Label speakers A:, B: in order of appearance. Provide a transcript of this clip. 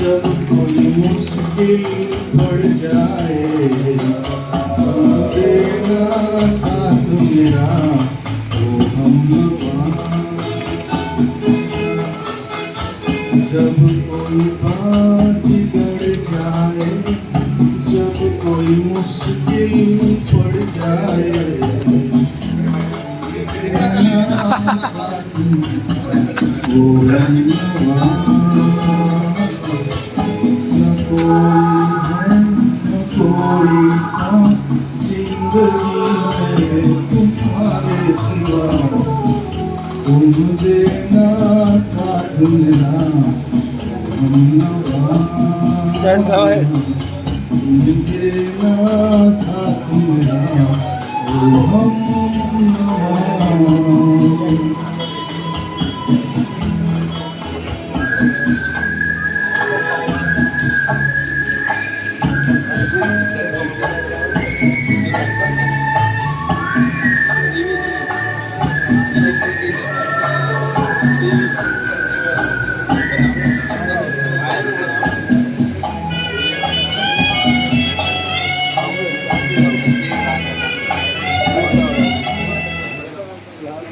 A: जब कोई मुश्किल पड़ जाए देगा साथ मेरा ओ हमनवा। जब कोई बात बिगड़ जाए, जब कोई मुश्किल पड़ जाए वो हमनवा। न कोई था जिंदगी में तुम्हारे सिवा, तुम देना साथ मेरा हमनवा। तुम देना साथ मेरा ओ हमनवा।